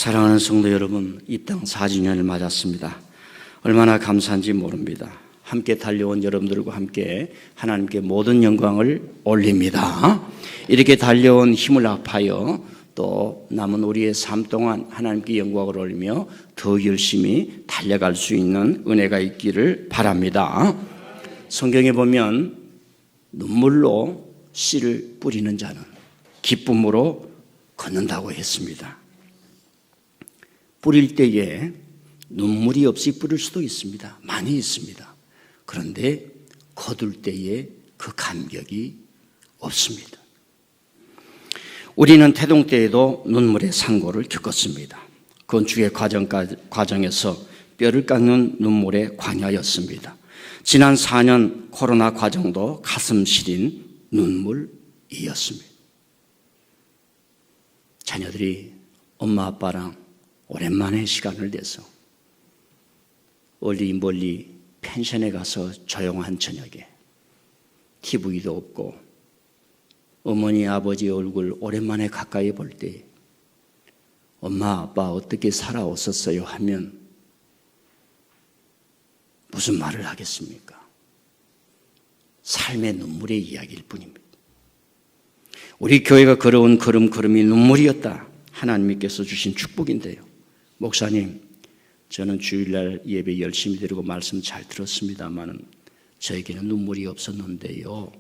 사랑하는 성도 여러분, 입당 4주년을 맞았습니다. 얼마나 감사한지 모릅니다. 함께 달려온 여러분들과 함께 하나님께 모든 영광을 올립니다. 이렇게 달려온 힘을 합하여 또 남은 우리의 삶 동안 하나님께 영광을 올리며 더 열심히 달려갈 수 있는 은혜가 있기를 바랍니다. 성경에 보면 눈물로 씨를 뿌리는 자는 기쁨으로 걷는다고 했습니다. 뿌릴 때에 눈물이 없이 뿌릴 수도 있습니다. 많이 있습니다. 그런데 거둘 때에 그 감격이 없습니다. 우리는 태동 때에도 눈물의 상고를 겪었습니다. 건축의 과정에서 뼈를 깎는 눈물의 광야였습니다. 지난 4년 코로나 과정도 가슴 시린 눈물이었습니다. 자녀들이 엄마 아빠랑 오랜만에 시간을 내서 멀리 펜션에 가서 조용한 저녁에 TV도 없고 어머니 아버지 얼굴 오랜만에 가까이 볼 때 엄마 아빠 어떻게 살아오셨어요 하면 무슨 말을 하겠습니까? 삶의 눈물의 이야기일 뿐입니다. 우리 교회가 걸어온 걸음걸음이 눈물이었다. 하나님께서 주신 축복인데요. 목사님, 저는 주일날 예배 열심히 드리고 말씀 잘 들었습니다만 저에게는 눈물이 없었는데요.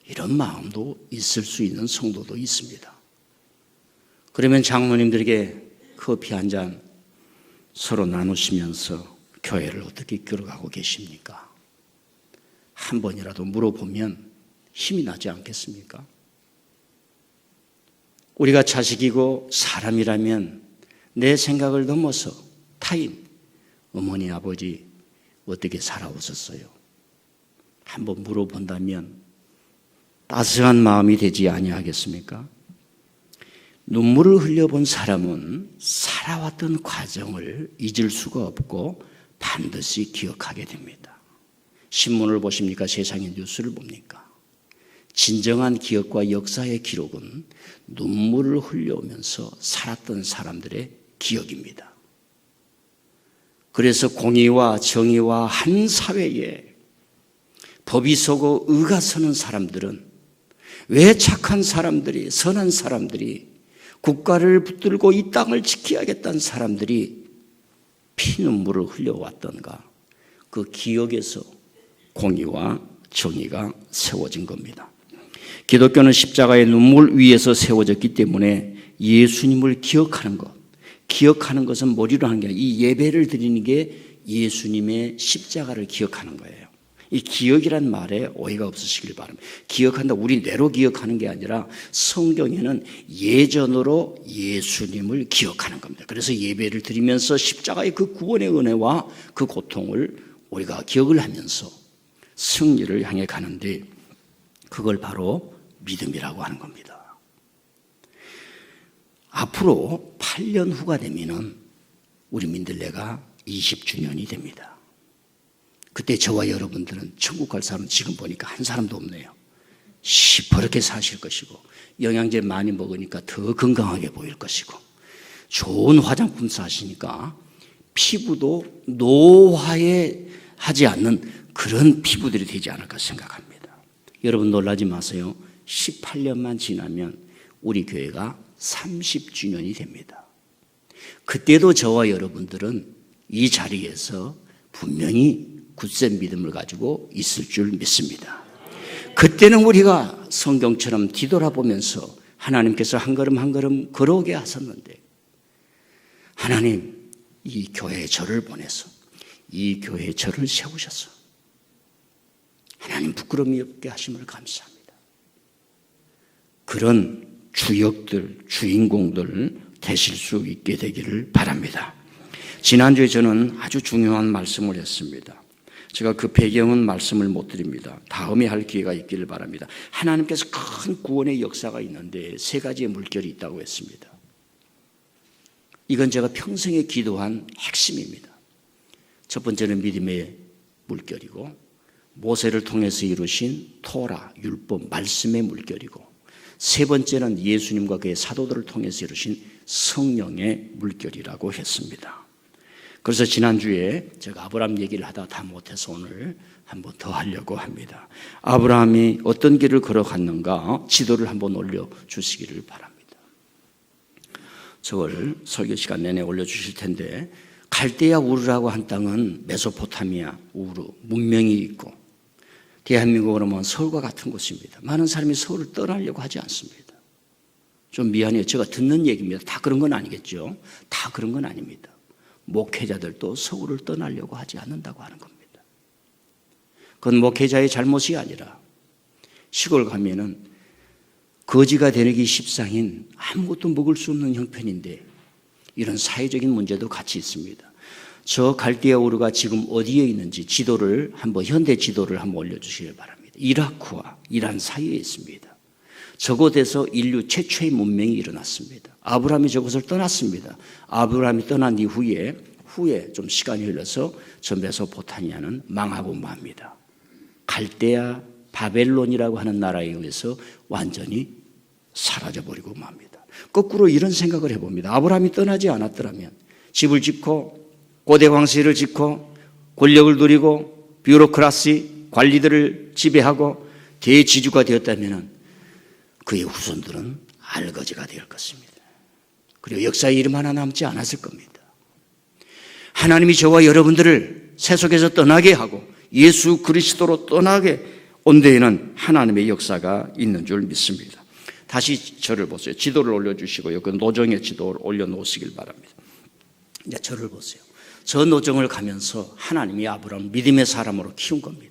이런 마음도 있을 수 있는 성도도 있습니다. 그러면 장로님들에게 커피 한 잔 서로 나누시면서 교회를 어떻게 이끌어가고 계십니까? 한 번이라도 물어보면 힘이 나지 않겠습니까? 우리가 자식이고 사람이라면 내 생각을 넘어서 타인, 어머니, 아버지 어떻게 살아오셨어요? 한번 물어본다면 따스한 마음이 되지 아니하겠습니까? 눈물을 흘려본 사람은 살아왔던 과정을 잊을 수가 없고 반드시 기억하게 됩니다. 신문을 보십니까? 세상의 뉴스를 봅니까? 진정한 기억과 역사의 기록은 눈물을 흘려오면서 살았던 사람들의 기억입니다. 그래서 공의와 정의와 한 사회에 법이 서고 의가 서는 사람들은 왜 착한 사람들이, 선한 사람들이, 국가를 붙들고 이 땅을 지켜야겠다는 사람들이 피눈물을 흘려왔던가, 그 기억에서 공의와 정의가 세워진 겁니다. 기독교는 십자가의 눈물 위에서 세워졌기 때문에 예수님을 기억하는 것은 머리로 하는 게 아니라 이 예배를 드리는 게 예수님의 십자가를 기억하는 거예요. 이 기억이란 말에 오해가 없으시길 바랍니다. 기억한다, 우리 뇌로 기억하는 게 아니라 성경에는 예전으로 예수님을 기억하는 겁니다. 그래서 예배를 드리면서 십자가의 그 구원의 은혜와 그 고통을 우리가 기억을 하면서 승리를 향해 가는데 그걸 바로 믿음이라고 하는 겁니다. 앞으로 8년 후가 되면은 우리 민들레가 20주년이 됩니다. 그때 저와 여러분들은 천국 갈 사람은 지금 보니까 한 사람도 없네요. 시퍼렇게 사실 것이고 영양제 많이 먹으니까 더 건강하게 보일 것이고 좋은 화장품 사시니까 피부도 노화에 하지 않는 그런 피부들이 되지 않을까 생각합니다. 여러분 놀라지 마세요. 18년만 지나면 우리 교회가 30주년이 됩니다. 그때도 저와 여러분들은 이 자리에서 분명히 굳센 믿음을 가지고 있을 줄 믿습니다. 그때는 우리가 성경처럼 뒤돌아보면서 하나님께서 한 걸음 한 걸음 걸어오게 하셨는데 하나님 이 교회에 저를 보내서 이 교회에 저를 세우셔서 하나님 부끄러움이 없게 하심을 감사합니다. 그런 주역들, 주인공들 되실 수 있게 되기를 바랍니다. 지난주에 저는 아주 중요한 말씀을 했습니다. 제가 그 배경은 말씀을 못 드립니다. 다음에 할 기회가 있기를 바랍니다. 하나님께서 큰 구원의 역사가 있는데 세 가지의 물결이 있다고 했습니다. 이건 제가 평생에 기도한 핵심입니다. 첫 번째는 믿음의 물결이고 모세를 통해서 이루신 토라, 율법, 말씀의 물결이고 세 번째는 예수님과 그의 사도들을 통해서 이루신 성령의 물결이라고 했습니다. 그래서 지난주에 제가 아브라함 얘기를 하다 다 못해서 오늘 한번 더 하려고 합니다. 아브라함이 어떤 길을 걸어갔는가 지도를 한번 올려주시기를 바랍니다. 저걸 설교 시간 내내 올려주실 텐데, 갈대아 우르라고 한 땅은 메소포타미아 우르 문명이 있고, 대한민국으로 보면 서울과 같은 곳입니다. 많은 사람이 서울을 떠나려고 하지 않습니다. 좀 미안해요. 제가 듣는 얘기입니다. 다 그런 건 아니겠죠. 다 그런 건 아닙니다. 목회자들도 서울을 떠나려고 하지 않는다고 하는 겁니다. 그건 목회자의 잘못이 아니라 시골 가면은 거지가 되기 십상인 아무것도 먹을 수 없는 형편인데 이런 사회적인 문제도 같이 있습니다. 저 갈대아 우르가 지금 어디에 있는지 지도를 한번, 현대 지도를 한번 올려주시길 바랍니다. 이라크와 이란 사이에 있습니다. 저곳에서 인류 최초의 문명이 일어났습니다. 아브라함이 저곳을 떠났습니다. 아브라함이 떠난 이후에 좀 시간이 흘러서 저 메소포타미아는 망하고 맙니다. 갈대아 바벨론이라고 하는 나라에 의해서 완전히 사라져버리고 맙니다. 거꾸로 이런 생각을 해봅니다. 아브라함이 떠나지 않았더라면, 집을 짓고 고대 황실을 짓고 권력을 누리고 뷰로크라시 관리들을 지배하고 대지주가 되었다면 그의 후손들은 알거지가 될 것입니다. 그리고 역사의 이름 하나 남지 않았을 겁니다. 하나님이 저와 여러분들을 세속에서 떠나게 하고 예수 그리스도로 떠나게 온 데에는 하나님의 역사가 있는 줄 믿습니다. 다시 저를 보세요. 지도를 올려주시고요. 그 노정의 지도를 올려놓으시길 바랍니다. 이제 저를 보세요. 저 노정을 가면서 하나님이 아브라함을 믿음의 사람으로 키운 겁니다.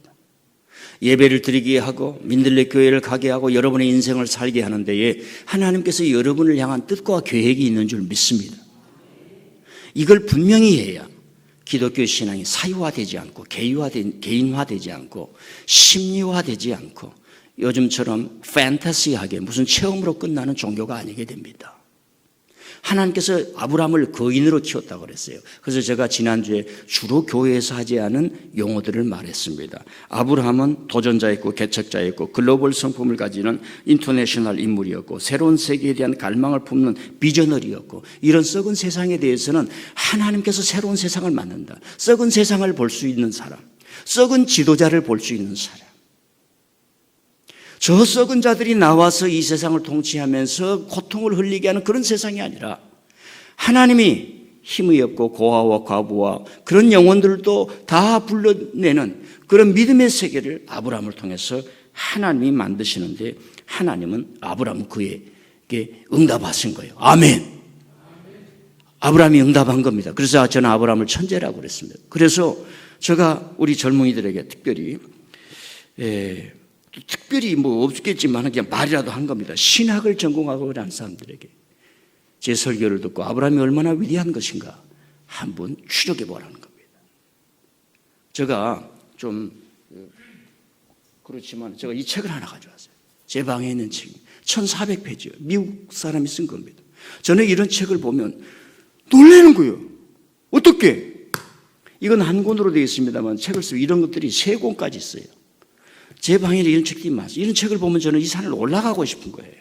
예배를 드리게 하고 민들레 교회를 가게 하고 여러분의 인생을 살게 하는 데에 하나님께서 여러분을 향한 뜻과 계획이 있는 줄 믿습니다. 이걸 분명히 해야 기독교 신앙이 사유화되지 않고 개인화되지 않고 심리화되지 않고 요즘처럼 판타시하게 무슨 체험으로 끝나는 종교가 아니게 됩니다. 하나님께서 아브라함을 거인으로 키웠다고 그랬어요. 그래서 제가 지난주에 주로 교회에서 하지 않은 용어들을 말했습니다. 아브라함은 도전자였고 개척자였고 글로벌 성품을 가지는 인터내셔널 인물이었고 새로운 세계에 대한 갈망을 품는 비저너리였고, 이런 썩은 세상에 대해서는 하나님께서 새로운 세상을 만든다. 썩은 세상을 볼 수 있는 사람, 썩은 지도자를 볼 수 있는 사람, 저 썩은 자들이 나와서 이 세상을 통치하면서 고통을 흘리게 하는 그런 세상이 아니라 하나님이 힘이 없고 고아와 과부와 그런 영혼들도 다 불러내는 그런 믿음의 세계를 아브라함을 통해서 하나님이 만드시는데, 하나님은 아브라함 그에게 응답하신 거예요. 아멘. 아브라함이 응답한 겁니다. 그래서 저는 아브라함을 천재라고 그랬습니다. 그래서 제가 우리 젊은이들에게 특별히 뭐 없겠지만 그냥 말이라도 한 겁니다. 신학을 전공하고 한 사람들에게 제 설교를 듣고 아브라함이 얼마나 위대한 것인가 한번 추적해 보라는 겁니다. 제가 좀 그렇지만 제가 이 책을 하나 가져왔어요. 제 방에 있는 책이 1400페이지예요. 미국 사람이 쓴 겁니다. 저는 이런 책을 보면 놀라는 거예요. 어떻게? 이건 한 권으로 되어 있습니다만 책을 쓰면 이런 것들이 3권까지 있어요. 제 방에 이런 책들이 많아요. 이런 책을 보면 저는 이 산을 올라가고 싶은 거예요.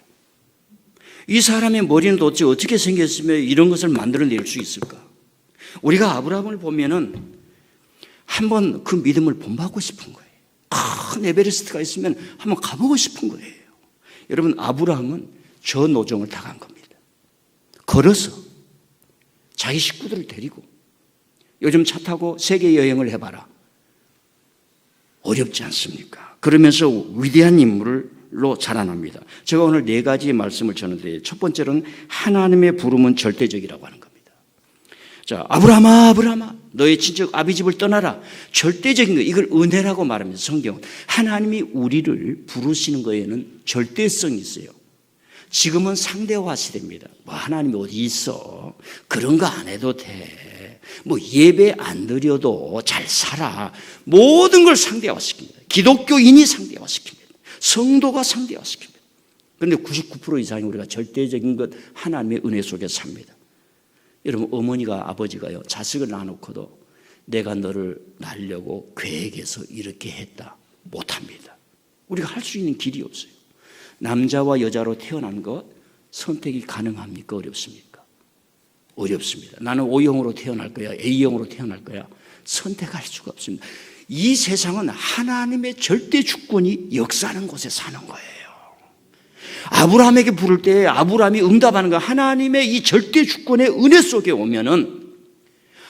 이 사람의 머리는 도대체 어떻게 생겼으면 이런 것을 만들어낼 수 있을까? 우리가 아브라함을 보면은 한번 그 믿음을 본받고 싶은 거예요. 큰 에베레스트가 있으면 한번 가보고 싶은 거예요. 여러분, 아브라함은 저 노정을 다 간 겁니다. 걸어서 자기 식구들을 데리고, 요즘 차 타고 세계 여행을 해봐라. 어렵지 않습니까? 그러면서 위대한 인물로 자라납니다. 제가 오늘 4가지 말씀을 전하는데, 첫 번째로는 하나님의 부름은 절대적이라고 하는 겁니다. 자, 아브라함아, 아브라함아, 너의 친척 아비집을 떠나라. 절대적인 거, 이걸 은혜라고 말합니다. 성경은 하나님이 우리를 부르시는 거에는 절대성이 있어요. 지금은 상대화 시대입니다. 뭐 하나님이 어디 있어? 그런 거 안 해도 돼. 뭐 예배 안 드려도 잘 살아. 모든 걸 상대화시킵니다. 기독교인이 상대화시킵니다. 성도가 상대화시킵니다. 그런데 99% 이상이 우리가 절대적인 것, 하나님의 은혜 속에 삽니다. 여러분, 어머니가 아버지가요, 자식을 낳아놓고도 내가 너를 낳으려고 계획해서 이렇게 했다 못합니다. 우리가 할 수 있는 길이 없어요. 남자와 여자로 태어난 것 선택이 가능합니까? 어렵습니까? 어렵습니다. 나는 O형으로 태어날 거야, A형으로 태어날 거야. 선택할 수가 없습니다. 이 세상은 하나님의 절대 주권이 역사하는 곳에 사는 거예요. 아브라함에게 부를 때 아브라함이 응답하는 거, 하나님의 이 절대 주권의 은혜 속에 오면은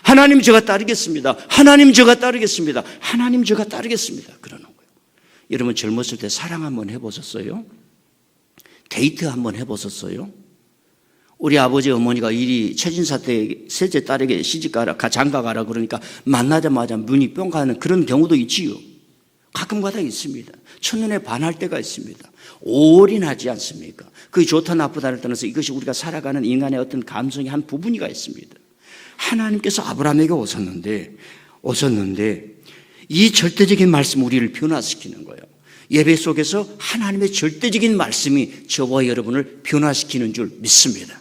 하나님 제가 따르겠습니다. 하나님 제가 따르겠습니다. 하나님 제가 따르겠습니다. 그러는 거예요. 여러분 젊었을 때 사랑 한번 해보셨어요? 데이트 한번 해보셨어요? 우리 아버지 어머니가 일이 최진사 때 셋째 딸에게 시집가라, 장가가라 그러니까 만나자마자 눈이 뿅 가는 그런 경우도 있지요. 가끔가다 있습니다. 첫눈에 반할 때가 있습니다. 올인하지 않습니까? 그게 좋다 나쁘다를 떠나서 이것이 우리가 살아가는 인간의 어떤 감성의 한 부분이가 있습니다. 하나님께서 아브라함에게 오셨는데 이 절대적인 말씀 우리를 변화시키는 거예요. 예배 속에서 하나님의 절대적인 말씀이 저와 여러분을 변화시키는 줄 믿습니다.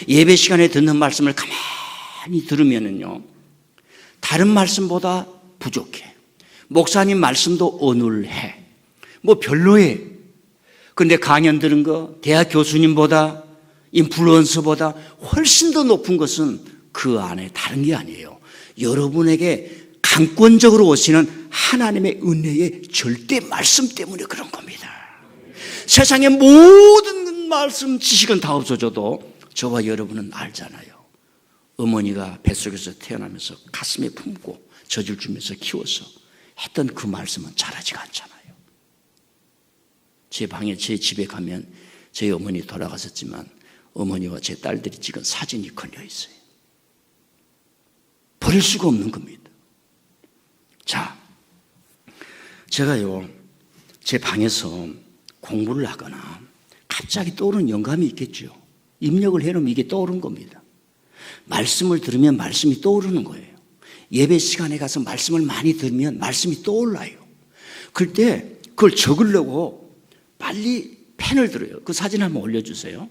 예배 시간에 듣는 말씀을 가만히 들으면은요, 다른 말씀보다 부족해. 목사님 말씀도 어눌해. 뭐 별로해. 근데 강연 들은 거 대학 교수님보다, 인플루언서보다 훨씬 더 높은 것은 그 안에 다른 게 아니에요. 여러분에게 강권적으로 오시는 하나님의 은혜의 절대 말씀 때문에 그런 겁니다. 세상의 모든 말씀 지식은 다 없어져도 저와 여러분은 알잖아요. 어머니가 뱃속에서 태어나면서 가슴에 품고 젖을 주면서 키워서 했던 그 말씀은 잘하지가 않잖아요. 제 방에, 제 집에 가면 저희 어머니 돌아가셨지만 어머니와 제 딸들이 찍은 사진이 걸려 있어요. 버릴 수가 없는 겁니다. 자, 제가요, 제 방에서 공부를 하거나 갑자기 떠오르는 영감이 있겠죠. 입력을 해놓으면 이게 떠오르는 겁니다. 말씀을 들으면 말씀이 떠오르는 거예요. 예배 시간에 가서 말씀을 많이 들으면 말씀이 떠올라요. 그때 그걸 적으려고 빨리 펜을 들어요. 그 사진 한번 올려주세요.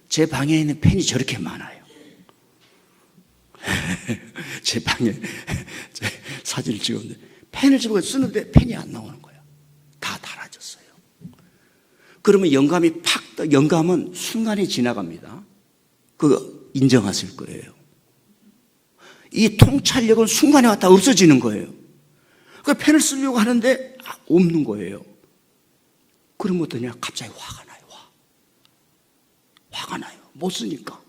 제 방에 있는 펜이 저렇게 많아요. 제 방에 사진을 찍었는데 펜을 집어 쓰는데 펜이 안 나오는 거예요. 다 닳아졌어요. 그러면 영감은 순간에 지나갑니다. 그거 인정하실 거예요. 이 통찰력은 순간에 왔다 없어지는 거예요. 그 펜을 쓰려고 하는데 없는 거예요. 그러면 어떠냐? 갑자기 화가 나요. 화가 나요. 못 쓰니까.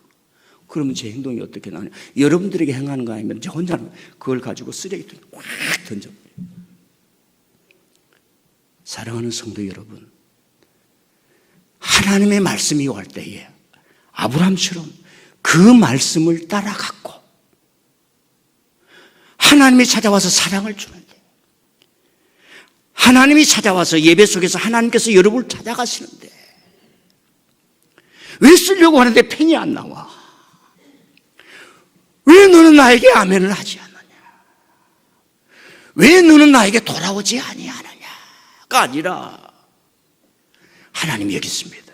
그러면 제 행동이 어떻게 나냐? 여러분들에게 행하는 거 아니면 저 혼자는 그걸 가지고 쓰레기통에 확 던져버려요. 사랑하는 성도 여러분, 하나님의 말씀이 올 때에 아브라함처럼 그 말씀을 따라갔고 하나님이 찾아와서 사랑을 주는데, 하나님이 찾아와서 예배 속에서 하나님께서 여러분을 찾아가시는데 왜 쓰려고 하는데 펜이 안 나와? 왜 너는 나에게 아멘을 하지 않느냐? 왜 너는 나에게 돌아오지 아니하느냐가 아니라 하나님이 여기 있습니다.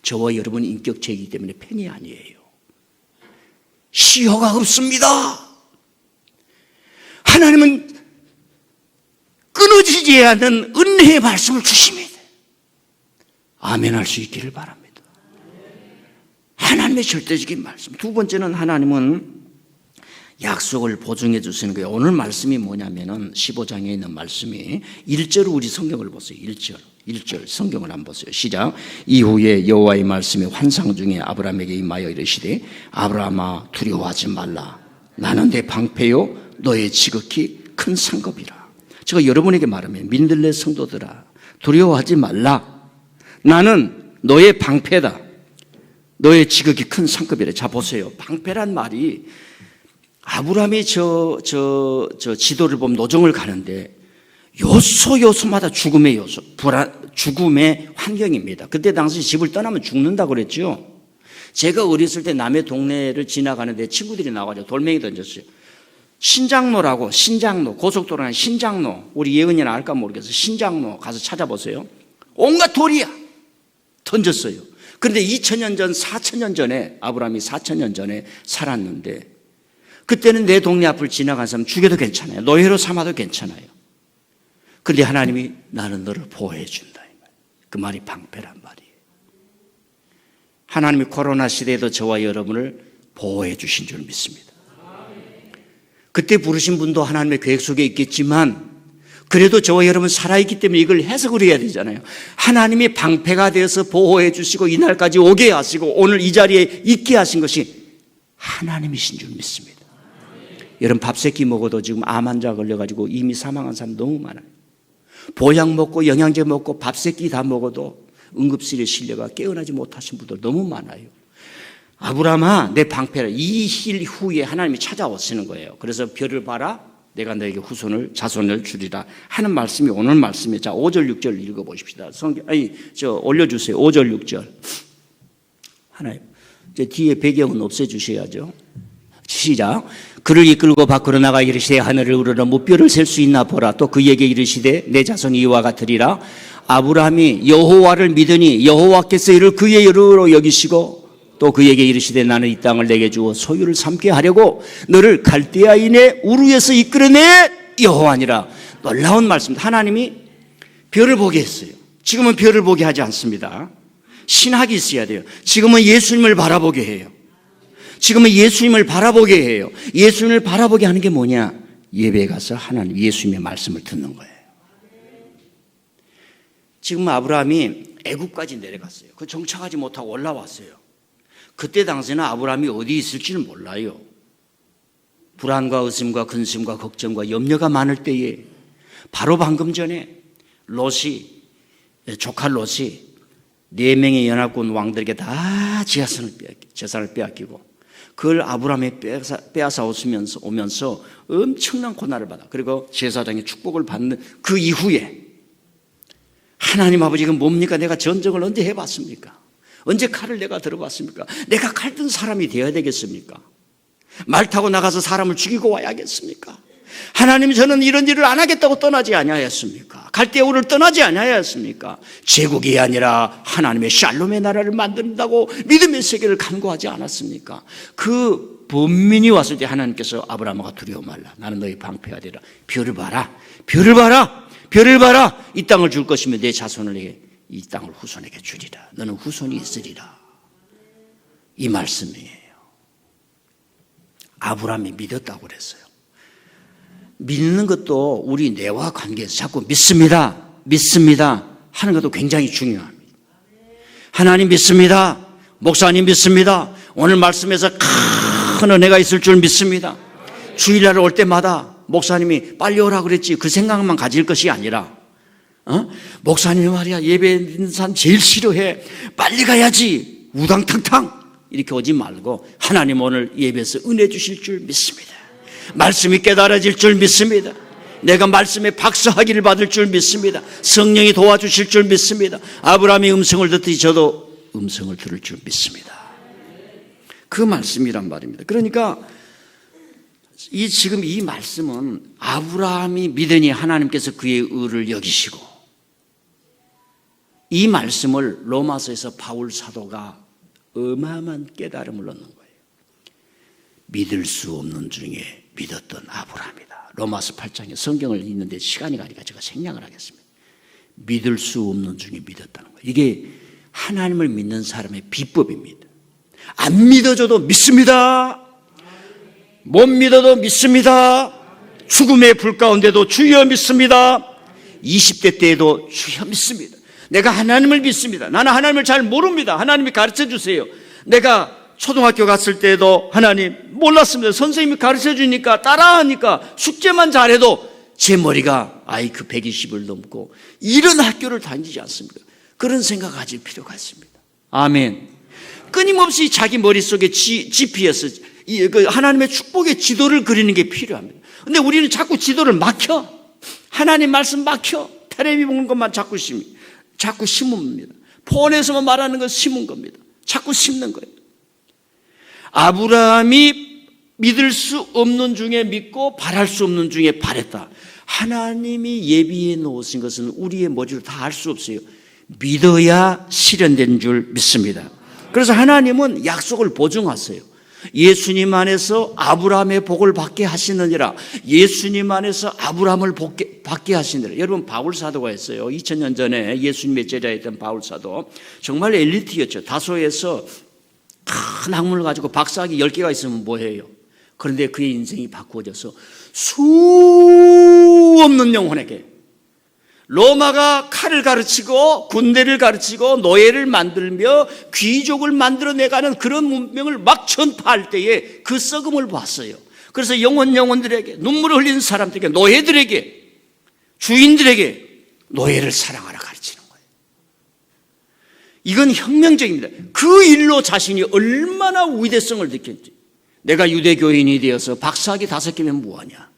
저와 여러분이 인격체이기 때문에 펜이 아니에요. 시효가 없습니다. 하나님은 끊어지지 않는 은혜의 말씀을 주십니다. 아멘할 수 있기를 바랍니다. 하나님의 절대적인 말씀. 두 번째는 하나님은 약속을 보증해 주시는 거예요. 오늘 말씀이 뭐냐면은 15장에 있는 말씀이 1절로 우리 성경을 보세요. 1절 성경을 한번 보세요. 시작. 이후에 여호와의 말씀이 환상 중에 아브라함에게 임하여 이르시되 아브라함아 두려워하지 말라. 나는 내 방패요 너의 지극히 큰 상급이라. 제가 여러분에게 말하면 민들레 성도들아 두려워하지 말라. 나는 너의 방패다. 너의 지극히 큰 상급이래. 자 보세요. 방패란 말이 아브라함이 저 지도를 보면 노정을 가는데 요소마다 죽음의 요소, 죽음의 환경입니다. 그때 당시 집을 떠나면 죽는다고 그랬죠. 제가 어렸을 때 남의 동네를 지나가는데 친구들이 나와가지고 돌멩이 던졌어요. 신장로, 고속도로는 신장로, 우리 예은이는 알까 모르겠어요. 신장로 가서 찾아보세요. 온갖 돌이야. 던졌어요. 그런데 2000년 전, 4000년 전에, 아브라함이 4000년 전에 살았는데 그때는 내 동네 앞을 지나간 사람 죽여도 괜찮아요. 노예로 삼아도 괜찮아요. 그런데 하나님이 나는 너를 보호해 준다. 그 말이 방패란 말이에요. 하나님이 코로나 시대에도 저와 여러분을 보호해 주신 줄 믿습니다. 그때 부르신 분도 하나님의 계획 속에 있겠지만 그래도 저와 여러분 살아있기 때문에 이걸 해석을 해야 되잖아요. 하나님이 방패가 되어서 보호해 주시고 이날까지 오게 하시고 오늘 이 자리에 있게 하신 것이 하나님이신 줄 믿습니다. 여러분 밥 세 끼 먹어도 지금 암 환자 걸려가지고 이미 사망한 사람 너무 많아요. 보약 먹고 영양제 먹고 밥 세 끼 다 먹어도 응급실에 실려가 깨어나지 못하신 분들 너무 많아요. 아브라함아 내 방패라. 이 일 후에 하나님이 찾아오시는 거예요. 그래서 별을 봐라 내가 너에게 자손을 주리라 하는 말씀이 오늘 말씀이에요. 자 5절 6절 읽어보십시다. 올려주세요. 5절 6절 하나님 이제 뒤에 배경은 없애주셔야죠. 시작. 그를 이끌고 밖으로 나가 이르시되 하늘을 우러러 무뼈를 셀 수 있나 보라. 또 그에게 이르시되 내 자손이 이와 같으리라. 아브라함이 여호와를 믿으니 여호와께서 이를 그의 여루로 여기시고 또 그에게 이르시되 나는 이 땅을 내게 주어 소유를 삼게 하려고 너를 갈대아인의 우르에서 이끌어내 여호와니라. 놀라운 말씀입니다. 하나님이 별을 보게 했어요. 지금은 별을 보게 하지 않습니다. 신학이 있어야 돼요. 지금은 예수님을 바라보게 해요. 지금은 예수님을 바라보게 해요. 예수님을 바라보게 하는 게 뭐냐? 예배에 가서 하나님 예수님의 말씀을 듣는 거예요. 지금 아브라함이 애굽까지 내려갔어요. 그 정착하지 못하고 올라왔어요. 그때 당시에는 아브라함이 어디 있을지를 몰라요. 불안과 의심과 근심과 걱정과 염려가 많을 때에 바로 방금 전에 조카 롯이 4명의 연합군 왕들에게 다 재산을 빼앗기고 그걸 아브라함이 빼앗아 오면서 엄청난 고난을 받아. 그리고 제사장의 축복을 받는 그 이후에 하나님 아버지 이건 뭡니까? 내가 전쟁을 언제 해봤습니까? 언제 칼을 내가 들어봤습니까? 내가 칼 든 사람이 되어야 되겠습니까? 말 타고 나가서 사람을 죽이고 와야겠습니까? 하나님 저는 이런 일을 안 하겠다고 떠나지 아니하였습니까? 갈대아우를 떠나지 아니하였습니까? 제국이 아니라 하나님의 샬롬의 나라를 만든다고 믿음의 세계를 간구하지 않았습니까? 그 범민이 왔을 때 하나님께서 아브라함아 두려워 말라. 나는 너희 방패가 되라. 별을 봐라. 별을 봐라. 별을 봐라. 이 땅을 줄 것이면 내 자손을 내게 이 땅을 후손에게 주리라. 너는 후손이 있으리라. 이 말씀이에요. 아브라함이 믿었다고 그랬어요. 믿는 것도 우리 뇌와 관계에서 자꾸 믿습니다 하는 것도 굉장히 중요합니다. 하나님 믿습니다. 목사님 믿습니다. 오늘 말씀에서 큰 은혜가 있을 줄 믿습니다. 주일날 올 때마다 목사님이 빨리 오라 그랬지 그 생각만 가질 것이 아니라 목사님이 말이야 예배 있는 사람 제일 싫어해. 빨리 가야지. 우당탕탕 이렇게 오지 말고 하나님 오늘 예배에서 은혜 주실 줄 믿습니다. 말씀이 깨달아질 줄 믿습니다. 내가 말씀에 박수하기를 받을 줄 믿습니다. 성령이 도와주실 줄 믿습니다. 아브라함이 음성을 듣듯이 저도 음성을 들을 줄 믿습니다. 그 말씀이란 말입니다. 그러니까 지금 이 말씀은 아브라함이 믿으니 하나님께서 그의 의를 여기시고 이 말씀을 로마서에서 바울 사도가 어마어마한 깨달음을 얻는 거예요. 믿을 수 없는 중에 믿었던 아브라함이다. 로마서 8장에 성경을 읽는데 시간이 가니까 제가 생략을 하겠습니다. 믿을 수 없는 중에 믿었다는 거예요. 이게 하나님을 믿는 사람의 비법입니다. 안 믿어줘도 믿습니다. 못 믿어도 믿습니다. 죽음의 불 가운데도 주여 믿습니다. 20대 때에도 주여 믿습니다. 내가 하나님을 믿습니다. 나는 하나님을 잘 모릅니다. 하나님이 가르쳐 주세요. 내가 초등학교 갔을 때도 하나님 몰랐습니다. 선생님이 가르쳐 주니까 따라하니까 숙제만 잘해도 제 머리가 IQ 120을 넘고 이런 학교를 다니지 않습니다. 그런 생각 가질 필요가 있습니다. 아멘. 끊임없이 자기 머릿속에 GPS, 하나님의 축복의 지도를 그리는 게 필요합니다. 근데 우리는 자꾸 지도를 막혀. 하나님 말씀 막혀. 텔레비 보는 것만 자꾸 심습니다. 폰에서만 말하는 것 심은 겁니다. 자꾸 심는 거예요. 아브라함이 믿을 수 없는 중에 믿고 바랄 수 없는 중에 바랬다. 하나님이 예비해 놓으신 것은 우리의 머리로 다 알 수 없어요. 믿어야 실현된 줄 믿습니다. 그래서 하나님은 약속을 보증하세요. 예수님 안에서 아브라함의 복을 받게 하시느니라. 예수님 안에서 아브라함을 받게 하시느니라. 여러분 바울 사도가 있어요. 2000년 전에 예수님의 제자였던 바울 사도. 정말 엘리트였죠. 다소에서 큰 학문을 가지고 박사학위 10개가 있으면 뭐해요? 그런데 그의 인생이 바꾸어져서 수 없는 영혼에게 로마가 칼을 가르치고 군대를 가르치고 노예를 만들며 귀족을 만들어내가는 그런 문명을 막 전파할 때에 그 썩음을 봤어요. 그래서 영혼들에게, 눈물을 흘리는 사람들에게, 노예들에게, 주인들에게 노예를 사랑하라 가르치는 거예요. 이건 혁명적입니다. 그 일로 자신이 얼마나 위대성을 느꼈지. 내가 유대교인이 되어서 박사학위 5개면 뭐하냐.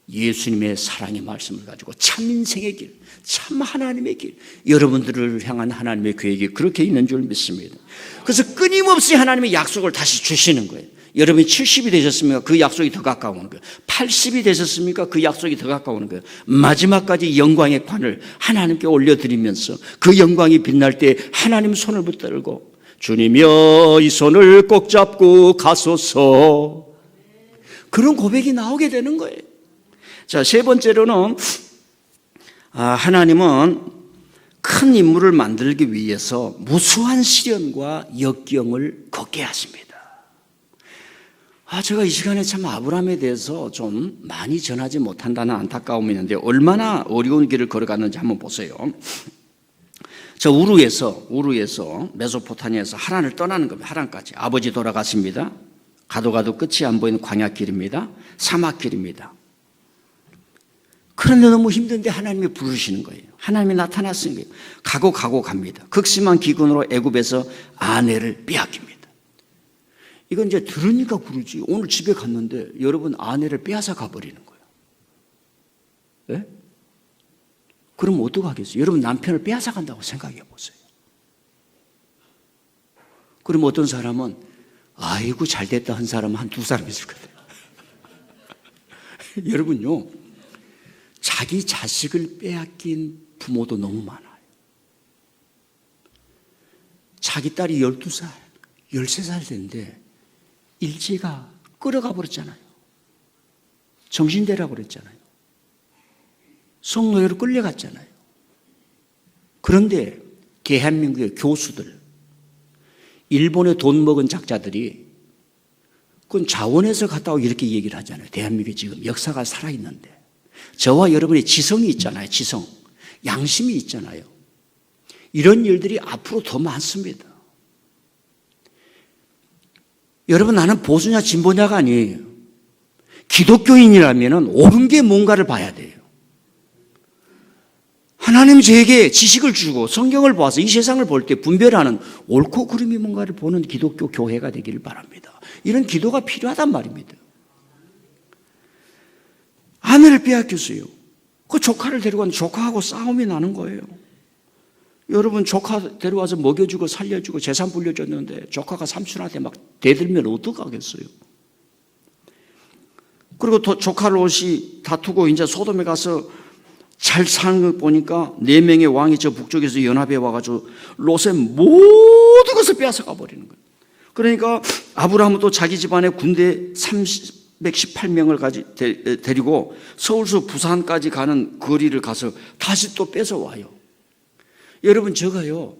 예수님의 사랑의 말씀을 가지고 참 인생의 길, 참 하나님의 길, 여러분들을 향한 하나님의 계획이 그렇게 있는 줄 믿습니다. 그래서 끊임없이 하나님의 약속을 다시 주시는 거예요. 여러분이 70이 되셨습니까? 그 약속이 더 가까워오는 거예요. 80이 되셨습니까? 그 약속이 더 가까워오는 거예요. 마지막까지 영광의 관을 하나님께 올려드리면서 그 영광이 빛날 때 하나님 손을 붙들고 주님이여 이 손을 꼭 잡고 가소서, 그런 고백이 나오게 되는 거예요. 자, 세 번째로는 하나님은 큰 인물을 만들기 위해서 무수한 시련과 역경을 겪게 하십니다. 제가 이 시간에 참 아브라함에 대해서 좀 많이 전하지 못한다는 안타까움이 있는데 얼마나 어려운 길을 걸어갔는지 한번 보세요. 저 우르에서 메소포타미아에서 하란을 떠나는 겁니다. 하란까지. 아버지 돌아가십니다. 가도 끝이 안 보이는 광야길입니다. 사막길입니다. 그런데 너무 힘든데 하나님이 부르시는 거예요. 하나님이 나타났은 거예요. 가고 갑니다. 극심한 기근으로 애굽에서 아내를 빼앗깁니다. 이건 이제 들으니까 그러지. 오늘 집에 갔는데 여러분 아내를 빼앗아 가버리는 거예요. 네? 그럼 어떡하겠어요? 여러분 남편을 빼앗아 간다고 생각해 보세요. 그럼 어떤 사람은 아이고 잘됐다 한 사람은 한 2사람 있을 거예요. 여러분요, 자기 자식을 빼앗긴 부모도 너무 많아요. 자기 딸이 12살, 13살 됐는데 일제가 끌어가 버렸잖아요. 정신대라고 그랬잖아요. 성노예로 끌려갔잖아요. 그런데 대한민국의 교수들, 일본의 돈 먹은 작자들이 그건 자원에서 갔다 오고 이렇게 얘기를 하잖아요. 대한민국이 지금 역사가 살아있는데 저와 여러분의 지성이 있잖아요. 지성, 양심이 있잖아요. 이런 일들이 앞으로 더 많습니다. 여러분, 나는 보수냐 진보냐가 아니에요. 기독교인이라면 옳은 게 뭔가를 봐야 돼요. 하나님 저에게 지식을 주고 성경을 봐서 이 세상을 볼 때 분별하는 옳고 그름이 뭔가를 보는 기독교 교회가 되기를 바랍니다. 이런 기도가 필요하단 말입니다. 아내를 빼앗겼어요. 그 조카를 데려가는데 조카하고 싸움이 나는 거예요. 여러분, 조카 데려와서 먹여주고 살려주고 재산 불려줬는데 조카가 삼촌한테 막 대들면 어떡하겠어요? 그리고 또 조카를 옷이 다투고 이제 소돔에 가서 잘 사는 거 보니까 4명의 왕이 저 북쪽에서 연합해 와가지고 롯의 모든 것을 빼앗아 가버리는 거예요. 그러니까 아브라함은 또 자기 집안에 군대 318명을 데리고 서울서 부산까지 가는 거리를 가서 다시 또 뺏어와요. 여러분, 제가요,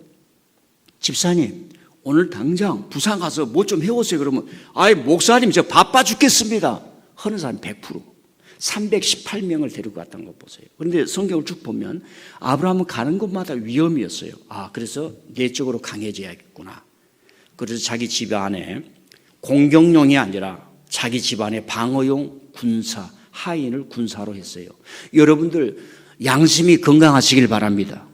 집사님 오늘 당장 부산 가서 뭐 좀 해오세요. 그러면 아이 목사님 저 바빠 죽겠습니다 하는 사람 100%. 318명을 데리고 갔다는 거 보세요. 그런데 성경을 쭉 보면 아브라함은 가는 곳마다 위험이었어요. 그래서 내적으로 강해져야겠구나. 그래서 자기 집안에 공격용이 아니라 자기 집안에 방어용 군사, 하인을 군사로 했어요. 여러분들 양심이 건강하시길 바랍니다.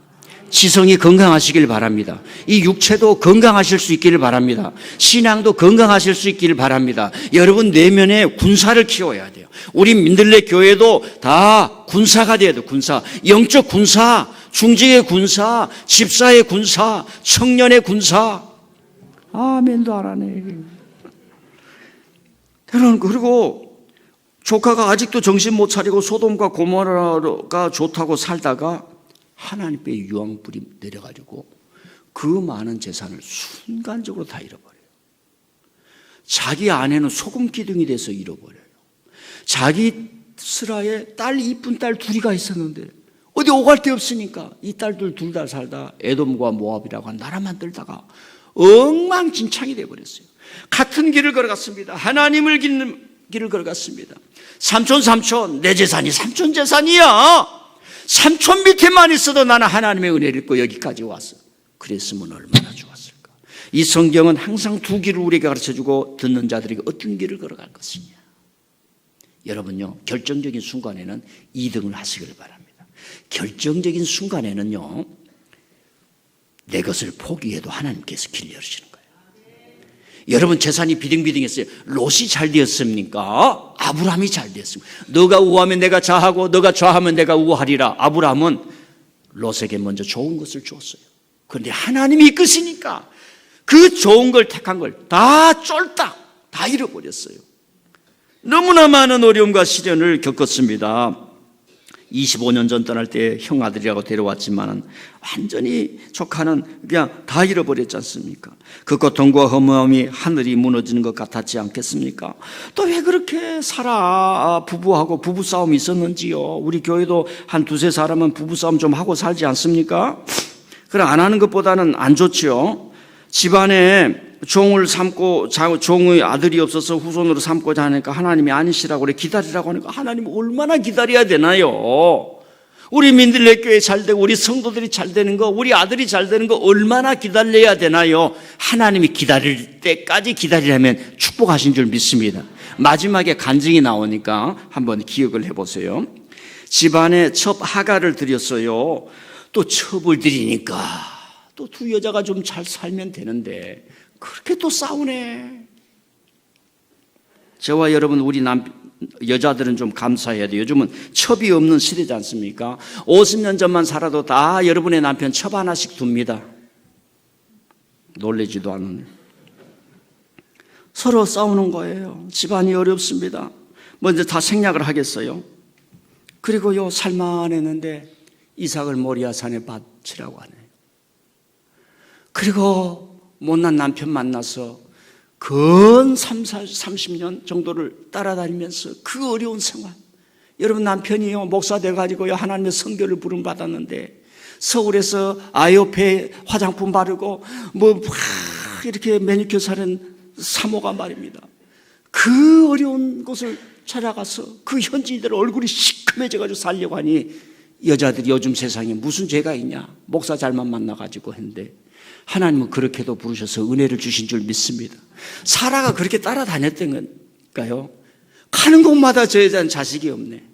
지성이 건강하시길 바랍니다. 이 육체도 건강하실 수 있기를 바랍니다. 신앙도 건강하실 수 있기를 바랍니다. 여러분 내면에 군사를 키워야 돼요. 우리 민들레 교회도 다 군사가 돼야 돼요. 군사, 영적 군사, 중직의 군사, 집사의 군사, 청년의 군사. 아멘도 안 하네. 그리고 조카가 아직도 정신 못 차리고 소돔과 고모라가 좋다고 살다가 하나님께 유황불이 내려가지고 그 많은 재산을 순간적으로 다 잃어버려요. 자기 아내는 소금 기둥이 돼서 잃어버려요. 자기 스라에 이쁜 딸 2이가 있었는데 어디 오갈 데 없으니까 이 딸들 둘 다 살다 에돔과 모압이라고 한 나라 만들다가 엉망진창이 되어버렸어요. 같은 길을 걸어갔습니다. 하나님을 믿는 길을 걸어갔습니다. 삼촌 내 재산이 삼촌 재산이야. 삼촌 밑에만 있어도 나는 하나님의 은혜를 입고 여기까지 왔어. 그랬으면 얼마나 좋았을까. 이 성경은 항상 두 길을 우리에게 가르쳐주고 듣는 자들에게 어떤 길을 걸어갈 것이냐. 여러분요, 결정적인 순간에는 2등을 하시길 바랍니다. 결정적인 순간에는요, 내 것을 포기해도 하나님께서 길 열으시는 거예요. 여러분 재산이 비등비등했어요. 롯이 잘 되었습니까? 아브라함이 잘 되었습니다. 너가 우하면 내가 좌하고 너가 좌하면 내가 우하리라. 아브라함은 롯에게 먼저 좋은 것을 주었어요. 그런데 하나님이 이끄시니까 그 좋은 걸 택한 걸 다 쫄딱 다 잃어버렸어요. 너무나 많은 어려움과 시련을 겪었습니다. 25년 전 떠날 때 형아들이라고 데려왔지만 완전히 조카는 그냥 다 잃어버렸지 않습니까? 그 고통과 허무함이 하늘이 무너지는 것 같았지 않겠습니까? 또 왜 그렇게 살아? 부부하고 부부싸움이 있었는지요. 우리 교회도 한 두세 사람은 부부싸움 좀 하고 살지 않습니까? 그래 안 하는 것보다는 안 좋지요. 집안에 종을 삼고 종의 아들이 없어서 후손으로 삼고자 하니까 하나님이 아니시라고 그래 기다리라고 하니까 하나님 얼마나 기다려야 되나요? 우리 민들레교회 잘 되고 우리 성도들이 잘 되는 거, 우리 아들이 잘 되는 거 얼마나 기다려야 되나요? 하나님이 기다릴 때까지 기다리라면 축복하신 줄 믿습니다. 마지막에 간증이 나오니까 한번 기억을 해보세요. 집안에 첩 하가를 드렸어요. 또 첩을 드리니까 또 두 여자가 좀 잘 살면 되는데 그렇게 또 싸우네. 저와 여러분 우리 여자들은 좀 감사해야 돼요. 요즘은 첩이 없는 시대지 않습니까? 50년 전만 살아도 다 여러분의 남편 첩 하나씩 둡니다. 놀래지도 않은. 서로 싸우는 거예요. 집안이 어렵습니다. 먼저 다 생략을 하겠어요. 그리고요 살만했는데 이삭을 모리아산에 바치라고 하네요. 그리고 못난 남편 만나서 근 30년 정도를 따라다니면서 그 어려운 생활. 여러분 남편이요 목사 돼가지고요 하나님의 선교를 부름받았는데 서울에서 아이오페 화장품 바르고 뭐 이렇게 매니큐어 사는 사모가 말입니다. 그 어려운 곳을 찾아가서 그 현지인들 얼굴이 시커매져가지고 살려고 하니 여자들이 요즘 세상에 무슨 죄가 있냐 목사 잘만 만나가지고 했는데 하나님은 그렇게도 부르셔서 은혜를 주신 줄 믿습니다. 사라가 그렇게 따라다녔던 건가요? 가는 곳마다 저 여자는 자식이 없네.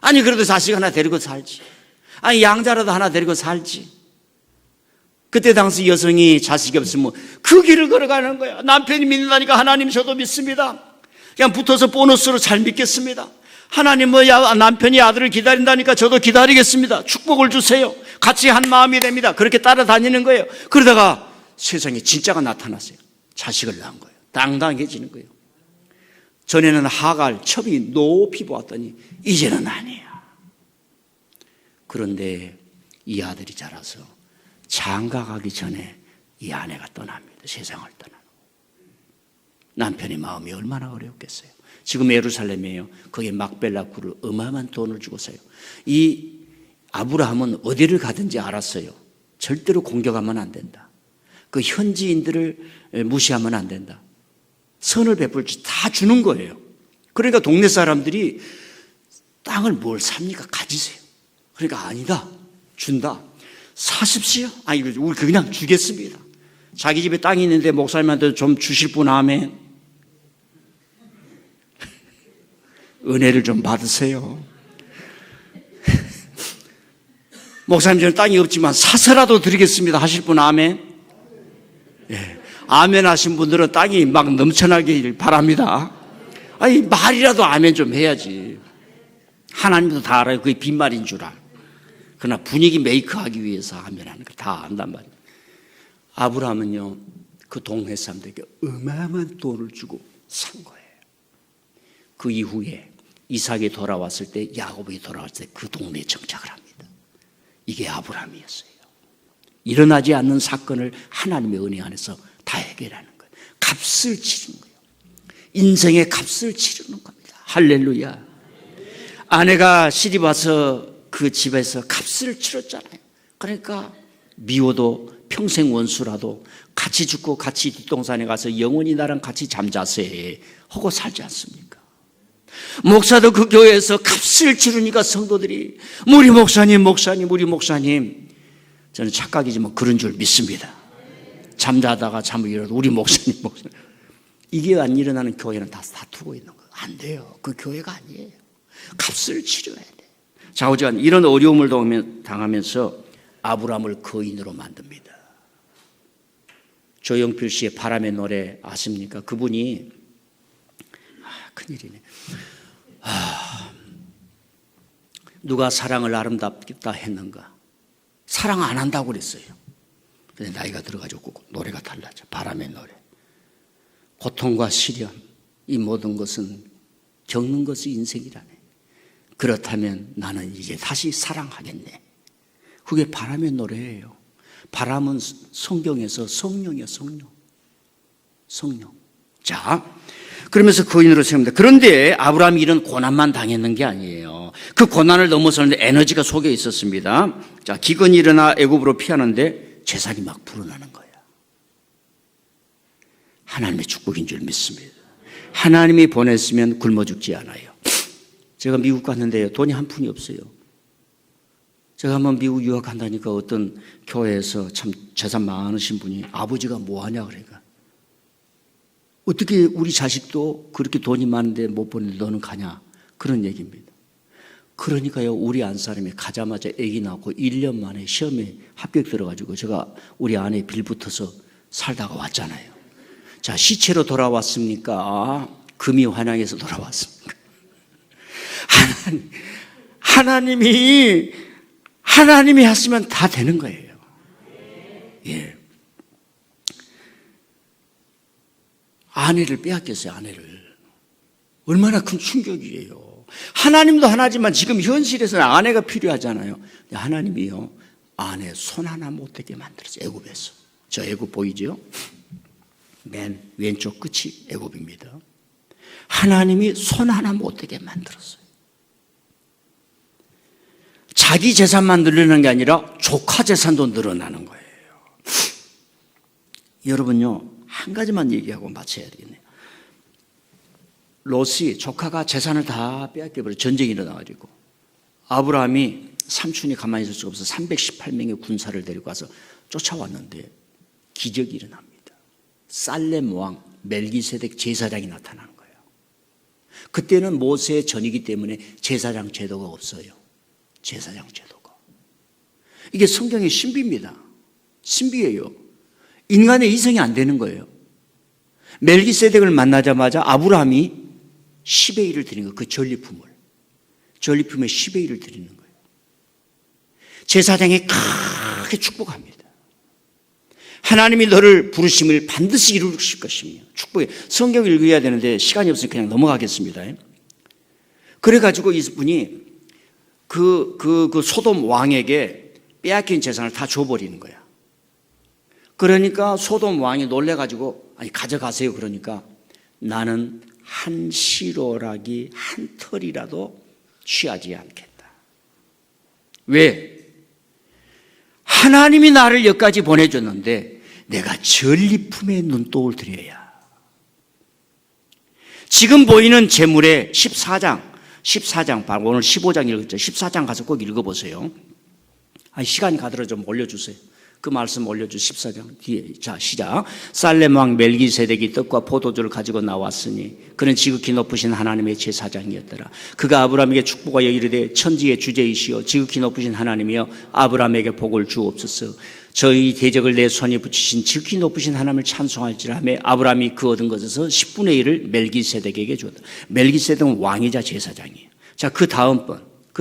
아니 그래도 자식 하나 데리고 살지. 아니 양자라도 하나 데리고 살지. 그때 당시 여성이 자식이 없으면 그 길을 걸어가는 거야. 남편이 믿는다니까 하나님 저도 믿습니다. 그냥 붙어서 보너스로 잘 믿겠습니다. 하나님 남편이 아들을 기다린다니까 저도 기다리겠습니다. 축복을 주세요. 같이 한 마음이 됩니다. 그렇게 따라다니는 거예요. 그러다가 세상에 진짜가 나타났어요. 자식을 낳은 거예요. 당당해지는 거예요. 전에는 하갈 첩이 높이 보았더니 이제는 아니야. 그런데 이 아들이 자라서 장가 가기 전에 이 아내가 떠납니다. 세상을 떠나고. 남편의 마음이 얼마나 어려웠겠어요. 지금 예루살렘이에요. 거기에 막벨라 굴을 어마어마한 돈을 주고 사요. 이 아브라함은 어디를 가든지 알았어요. 절대로 공격하면 안 된다. 그 현지인들을 무시하면 안 된다. 선을 베풀지 다 주는 거예요. 그러니까 동네 사람들이 땅을 뭘 삽니까? 가지세요. 그러니까 아니다. 준다. 사십시오. 아니 우리 그냥 주겠습니다. 자기 집에 땅이 있는데 목사님한테 좀 주실 분 아멘. 은혜를 좀 받으세요. 목사님 저는 땅이 없지만 사서라도 드리겠습니다 하실 분 아멘. 예. 아멘 하신 분들은 땅이 막 넘쳐나길 바랍니다. 아니 말이라도 아멘 좀 해야지. 하나님도 다 알아요. 그게 빈말인 줄 알아. 그러나 분위기 메이크하기 위해서 아멘 하는 거 다 안단 말이에요. 아브라함은요 그 동네 사람들에게 어마어마한 돈을 주고 산 거예요. 그 이후에 이삭이 돌아왔을 때 야곱이 돌아왔을 때 그 동네에 정착을 합니다. 이게 아브라함이었어요. 일어나지 않는 사건을 하나님의 은혜 안에서 다 해결하는 거예요. 값을 치르는 거예요. 인생의 값을 치르는 겁니다. 할렐루야. 아내가 시집 와서 그 집에서 값을 치렀잖아요. 그러니까 미워도 평생 원수라도 같이 죽고 같이 뒷동산에 가서 영원히 나랑 같이 잠자세 하고 살지 않습니까? 목사도 그 교회에서 값을 치르니까 성도들이 우리 목사님 우리 목사님, 저는 착각이지만 그런 줄 믿습니다. 잠자다가 잠을 일어나도 우리 목사님 이게 안 일어나는 교회는 다 다투고 있는 거예요. 안 돼요. 그 교회가 아니에요. 값을 치러야 돼. 자, 어쨌든 이런 어려움을 당하면서 아브라함을 거인으로 만듭니다. 조영필 씨의 바람의 노래 아십니까? 그분이 큰일이네. 누가 사랑을 아름답다 했는가? 사랑 안 한다고 그랬어요. 근데 나이가 들어가지고 노래가 달라져. 바람의 노래. 고통과 시련, 이 모든 것은 겪는 것이 인생이라네. 그렇다면 나는 이제 다시 사랑하겠네. 그게 바람의 노래예요. 바람은 성경에서 성령이에요. 성령. 자, 그러면서 거인으로 세웁니다. 그런데 아브라함이 이런 고난만 당했는 게 아니에요. 그 고난을 넘어서는데 에너지가 속에 있었습니다. 자, 기근이 일어나 애굽으로 피하는데 재산이 막 불어나는 거예요. 하나님의 축복인 줄 믿습니다. 하나님이 보냈으면 굶어 죽지 않아요. 제가 미국 갔는데요, 돈이 한 푼이 없어요. 제가 한번 미국 유학한다니까 어떤 교회에서 참 재산 많으신 분이 아버지가 뭐 하냐 그러니까 어떻게 우리 자식도 그렇게 돈이 많은데 못 보는데 너는 가냐, 그런 얘기입니다. 그러니까요, 우리 안사람이 가자마자 아기 낳고 1년 만에 시험에 합격 들어가지고 제가 우리 아내 빌붙어서 살다가 왔잖아요. 자, 시체로 돌아왔습니까? 금이 환영해서 돌아왔습니까? 하나님이 하시면 다 되는 거예요. 예. 아내를 빼앗겼어요, 아내를. 얼마나 큰 충격이에요. 하나님도 하나지만 지금 현실에서는 아내가 필요하잖아요. 하나님이요, 아내 손 하나 못 대게 만들었어요, 애굽에서. 저 애굽 보이죠? 맨 왼쪽 끝이 애굽입니다. 하나님이 손 하나 못 대게 만들었어요. 자기 재산만 늘리는 게 아니라 조카 재산도 늘어나는 거예요. 여러분요, 한 가지만 얘기하고 마쳐야 되겠네요. 롯이 조카가 재산을 다 빼앗겨버려. 전쟁이 일어나가지고 아브라함이 삼촌이 가만히 있을 수가 없어 318명의 군사를 데리고 와서 쫓아왔는데 기적이 일어납니다. 살렘 왕 멜기세덱 제사장이 나타나는 거예요. 그때는 모세의 전이기 때문에 제사장 제도가 없어요. 제사장 제도가. 이게 성경의 신비입니다. 신비예요. 인간의 이성이 안 되는 거예요. 멜기세덱을 만나자마자 아브라함이 10의 1을 드리는 거예요. 그 전리품에 10의 1을 드리는 거예요. 제사장이 크게 축복합니다. 하나님이 너를 부르심을 반드시 이루실 것이며 축복해. 성경을 읽어야 되는데 시간이 없으니까 그냥 넘어가겠습니다. 그래가지고 이분이 그 소돔 왕에게 빼앗긴 재산을 다 줘버리는 거야. 그러니까 소돔 왕이 놀래가지고 아니 가져가세요. 그러니까 나는 한 시로라기 한 털이라도 취하지 않겠다. 왜? 하나님이 나를 여기까지 보내줬는데 내가 전리품에 눈독을 들여야. 지금 보이는 재물의 14장 오늘 15장 읽었죠. 14장 가서 꼭 읽어보세요. 시간이 가더라도 좀 올려주세요. 그 말씀 올려주 14장 뒤에. 자, 시작. 살렘 왕 멜기세덱이 떡과 포도주를 가지고 나왔으니 그는 지극히 높으신 하나님의 제사장이었더라. 그가 아브라함에게 축복하여 이르되 천지의 주제이시여 지극히 높으신 하나님이여 아브라함에게 복을 주옵소서. 저희 대적을 내 손에 붙이신 지극히 높으신 하나님을 찬송할지라 하며 아브라함이 그 얻은 것에서 10분의 1을 멜기세덱에게 주었다. 멜기세덱은 왕이자 제사장이에요. 자, 그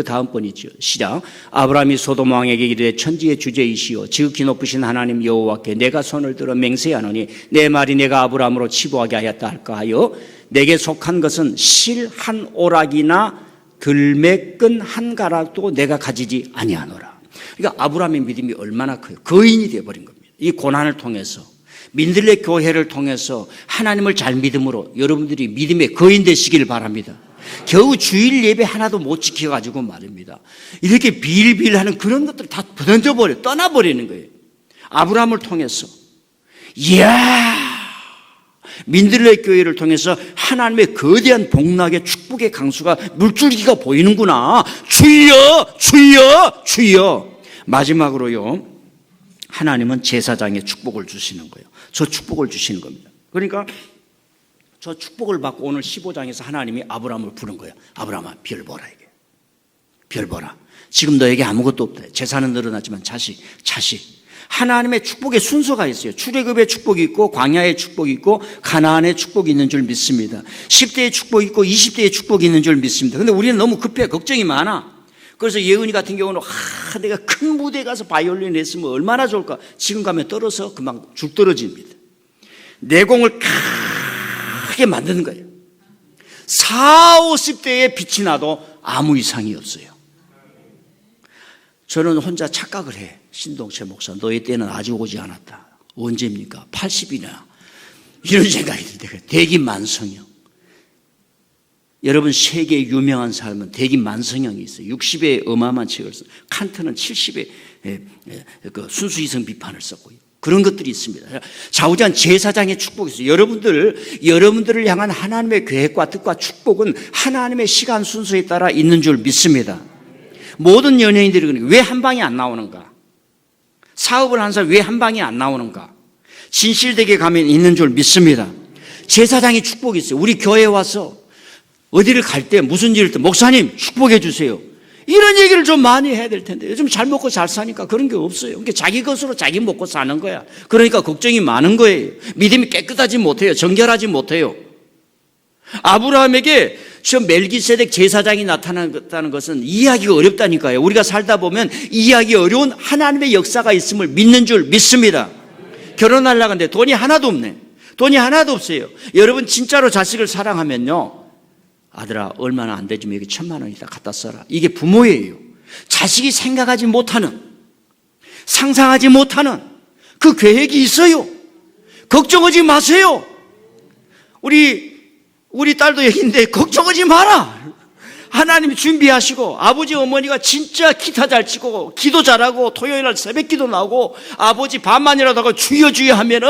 다음번이죠. 시작. 아브라함이 소돔 왕에게 이르되 천지의 주제이시여 지극히 높으신 하나님 여호와께 내가 손을 들어 맹세하노니 내 말이 내가 아브라함으로 치부하게 하였다 할까 하여 내게 속한 것은 실 한 오락이나 들매끈 한 가락도 내가 가지지 아니하노라. 그러니까 아브라함의 믿음이 얼마나 커요. 거인이 되어버린 겁니다. 이 고난을 통해서 민들레 교회를 통해서 하나님을 잘 믿음으로 여러분들이 믿음의 거인 되시길 바랍니다. 겨우 주일 예배 하나도 못 지켜가지고 말입니다. 이렇게 빌빌하는 그런 것들 다 던져버려, 떠나버리는 거예요. 아브라함을 통해서 이야, 민들레 교회를 통해서 하나님의 거대한 복락의 축복의 강수가 물줄기가 보이는구나. 주여, 주여, 주여. 마지막으로요, 하나님은 제사장의 축복을 주시는 거예요. 저 축복을 주시는 겁니다. 그러니까 저 축복을 받고 오늘 15장에서 하나님이 아브라함을 부른 거예요. 아브라함아, 별 보라. 이게 별 보라. 지금 너에게 아무것도 없다. 재산은 늘어났지만 자식. 하나님의 축복의 순서가 있어요. 출애굽의 축복이 있고 광야의 축복이 있고 가나안의 축복이 있는 줄 믿습니다. 10대의 축복이 있고 20대의 축복이 있는 줄 믿습니다. 그런데 우리는 너무 급해. 걱정이 많아. 그래서 예은이 같은 경우는 내가 큰 무대에 가서 바이올린 했으면 얼마나 좋을까. 지금 가면 떨어서 금방 죽 떨어집니다. 내공을 크게 만드는 거예요. 40, 50대에 빛이 나도 아무 이상이 없어요. 저는 혼자 착각을 해. 신동철 목사, 너의 때는 아직 오지 않았다. 언제입니까? 80이나. 이런 생각이 드는데, 대기만성형. 여러분, 세계 유명한 사람은 대기만성형이 있어요. 60에 어마어마한 책을 써요. 칸트는 70에 순수이성 비판을 썼고요. 그런 것들이 있습니다. 좌우지간 제사장의 축복이 있어요. 여러분들을 향한 하나님의 계획과 뜻과 축복은 하나님의 시간 순서에 따라 있는 줄 믿습니다. 모든 연예인들이 왜 한 방이 안 나오는가? 사업을 하는 사람 왜 한 방이 안 나오는가? 진실되게 가면 있는 줄 믿습니다. 제사장의 축복이 있어요. 우리 교회에 와서 어디를 갈 때 무슨 일을 때 목사님 축복해 주세요. 이런 얘기를 좀 많이 해야 될 텐데 요즘 잘 먹고 잘 사니까 그런 게 없어요. 그러니까 자기 것으로 자기 먹고 사는 거야. 그러니까 걱정이 많은 거예요. 믿음이 깨끗하지 못해요. 정결하지 못해요. 아브라함에게 저 멜기세덱 제사장이 나타났다는 것은 이해하기가 어렵다니까요. 우리가 살다 보면 이해하기 어려운 하나님의 역사가 있음을 믿는 줄 믿습니다. 결혼하려고 하는데 돈이 하나도 없네. 돈이 하나도 없어요. 여러분 진짜로 자식을 사랑하면요, 아들아 얼마나 안 되지만 여기 1,000,000원이다 갖다 써라. 이게 부모예요. 자식이 생각하지 못하는, 상상하지 못하는 그 계획이 있어요. 걱정하지 마세요. 우리 딸도 여기 있는데 걱정하지 마라. 하나님이 준비하시고, 아버지 어머니가 진짜 기타 잘 치고 기도 잘하고 토요일날 새벽 기도 나오고 아버지 반만이라도 하고 주여 주여 하면은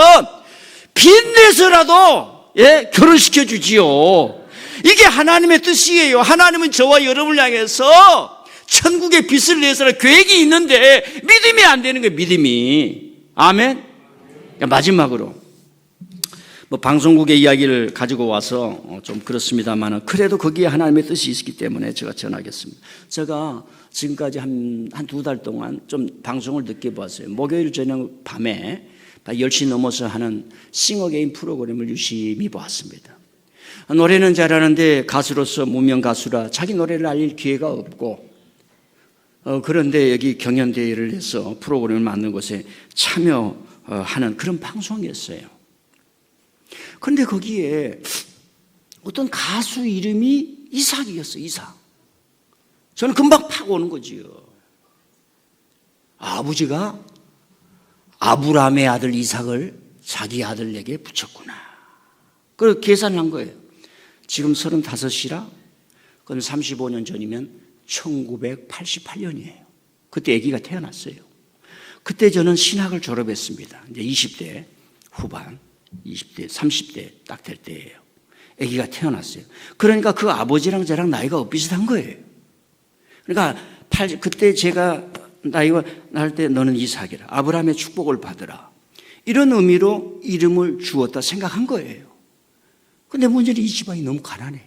빚내서라도 결혼시켜 주지요. 이게 하나님의 뜻이에요. 하나님은 저와 여러분을 향해서 천국의 빚을 내서라 계획이 있는데 믿음이 안 되는 거예요. 믿음이. 아멘. 마지막으로 방송국의 이야기를 가지고 와서 좀 그렇습니다만 그래도 거기에 하나님의 뜻이 있기 때문에 제가 전하겠습니다. 제가 지금까지 한 2달 동안 좀 방송을 늦게 봤어요. 목요일 저녁 밤에 10시 넘어서 하는 싱어게인 프로그램을 유심히 보았습니다. 노래는 잘하는데 가수로서 무명 가수라 자기 노래를 알릴 기회가 없고, 그런데 여기 경연대회를 해서 프로그램을 만든 곳에 참여하는 그런 방송이었어요. 그런데 거기에 어떤 가수 이름이 이삭이었어요. 이삭. 저는 금방 팍 오는 거지요. 아버지가 아브라함의 아들 이삭을 자기 아들에게 붙였구나. 그래서 계산한 거예요. 지금 35이라 그건 35년 전이면 1988년이에요. 그때 아기가 태어났어요. 그때 저는 신학을 졸업했습니다. 이제 20대 후반, 20대, 30대 딱 될 때예요. 아기가 태어났어요. 그러니까 그 아버지랑 저랑 나이가 비슷한 거예요. 그러니까 그때 제가 나이가 날 때 너는 이삭이라, 아브라함의 축복을 받으라, 이런 의미로 이름을 주었다 생각한 거예요. 근데 문제는 이 집안이 너무 가난해.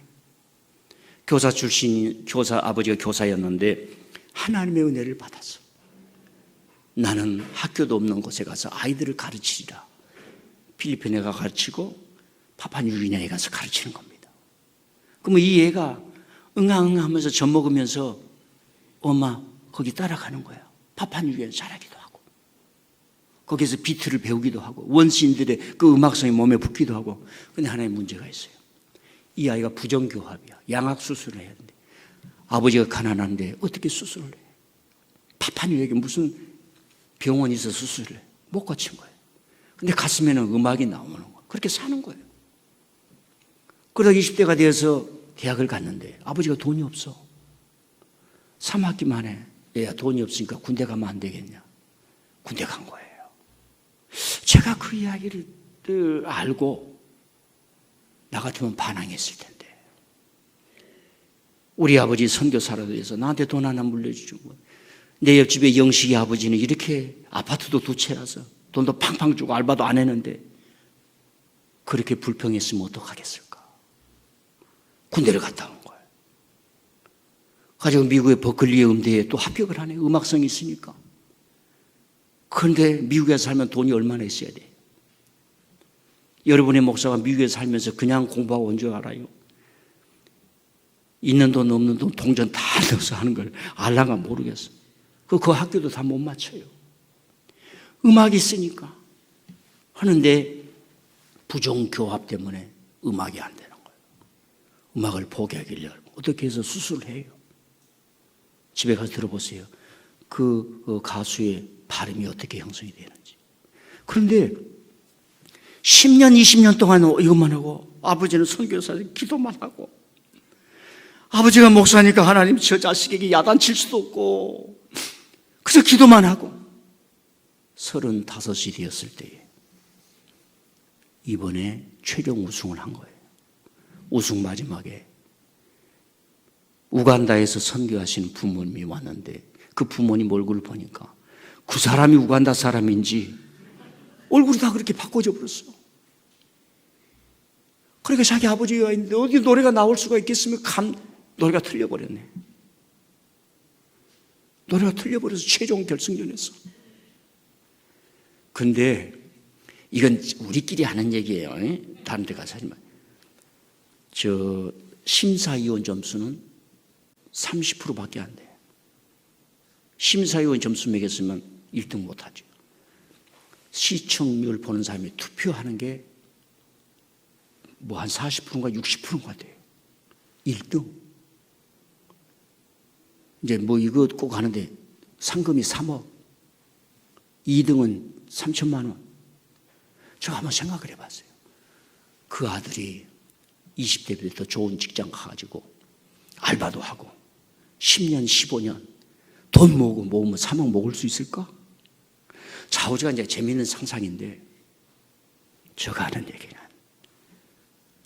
교사 출신, 아버지가 교사였는데 하나님의 은혜를 받았어. 나는 학교도 없는 곳에 가서 아이들을 가르치리라. 필리핀에 가 가르치고 파푸아뉴기니아에 가서 가르치는 겁니다. 그러면 이 애가 응앙응 하면서 젖 먹으면서 엄마 거기 따라가는 거야. 파푸아뉴기니아 잘하기도 하고 거기서 비트를 배우기도 하고 원시인들의 그 음악성이 몸에 붙기도 하고. 근데 하나의 문제가 있어요. 이 아이가 부정교합이야. 양악 수술을 해야 되는데 아버지가 가난한데 어떻게 수술을 해? 파푸아뉴기니아에 무슨 병원이 있어 수술을 해? 못 고친 거예요. 근데 가슴에는 음악이 나오는 거예요. 그렇게 사는 거예요. 그러다 20대가 되어서 대학을 갔는데 아버지가 돈이 없어. 3학기 만에 얘야 돈이 없으니까 군대 가면 안 되겠냐. 군대 간 거예요. 제가 그 이야기를 알고 나 같으면 반항했을 텐데. 우리 아버지 선교사라도 해서 나한테 돈 하나 물려주고, 내 옆집에 영식이 아버지는 이렇게 아파트도 두 채라서 돈도 팡팡 주고 알바도 안 했는데 그렇게 불평했으면 어떡하겠을까? 군대를 갔다 온 거예요. 가지고 미국의 버클리 음대에 또 합격을 하네. 음악성이 있으니까. 그런데 미국에 살면 돈이 얼마나 있어야 돼? 여러분의 목사가 미국에 살면서 그냥 공부하고 온 줄 알아요? 있는 돈 없는 돈 동전 다 넣어서 하는 걸 알랑가 모르겠어. 그 학교도 다 못 맞춰요. 음악이 있으니까 하는데 부정교합 때문에 음악이 안 되는 거예요. 음악을 포기하길래 어떻게 해서 수술을 해요. 집에 가서 들어보세요. 그 가수의 발음이 어떻게 형성이 되는지. 그런데 10년, 20년 동안 이것만 하고 아버지는 선교사님 기도만 하고, 아버지가 목사니까 하나님 저 자식에게 야단칠 수도 없고 그래서 기도만 하고 35이 되었을 때에 이번에 최종 우승을 한 거예요. 우승 마지막에 우간다에서 선교하신 부모님이 왔는데 그 부모님 얼굴을 보니까 그 사람이 우간다 사람인지 얼굴이 다 그렇게 바꿔져 버렸어. 그러니까 자기 아버지가 있는데 어디 노래가 나올 수가 있겠습니까? 노래가 틀려버렸네. 노래가 틀려버려서 최종 결승전에서. 근데 이건 우리끼리 하는 얘기예요. 다른 데 가서 하지만. 저 심사위원 점수는 30%밖에 안 돼. 심사위원 점수 매겼으면 1등 못하죠. 시청률 보는 사람이 투표하는 게 뭐 한 40%인가 60%인가 돼요. 1등. 이제 뭐 이거 꼭 하는데 상금이 3억, 2등은 3천만 원. 저 한번 생각을 해봤어요. 그 아들이 20대부터 좋은 직장 가가지고 알바도 하고 10년, 15년 돈 모으면 3억 먹을 수 있을까? 좌우지가 이제 재미있는 상상인데, 제가 하는 얘기는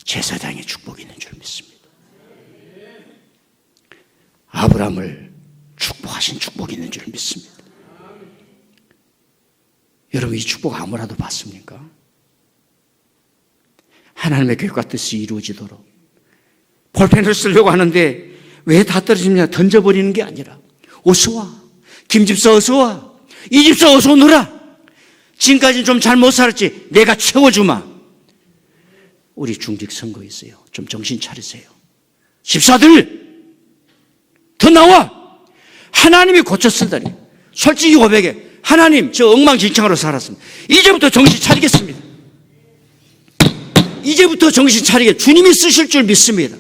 제사장의 축복이 있는 줄 믿습니다. 아브라함을 축복하신 축복이 있는 줄 믿습니다. 여러분, 이 축복 아무라도 받습니까? 하나님의 계획과 뜻이 이루어지도록 볼펜을 쓰려고 하는데 왜 다 떨어지냐? 던져버리는 게 아니라 어서 와, 김집사 어서 와, 이 집사 어서 오너라. 지금까지는 좀 잘 못 살았지, 내가 채워주마. 우리 중직 선거 있어요. 좀 정신 차리세요. 집사들 더 나와. 하나님이 고쳤으다니. 솔직히 고백해. 하나님, 저 엉망진창으로 살았습니다. 이제부터 정신 차리겠습니다. 이제부터 정신 차리게. 주님이 쓰실 줄 믿습니다.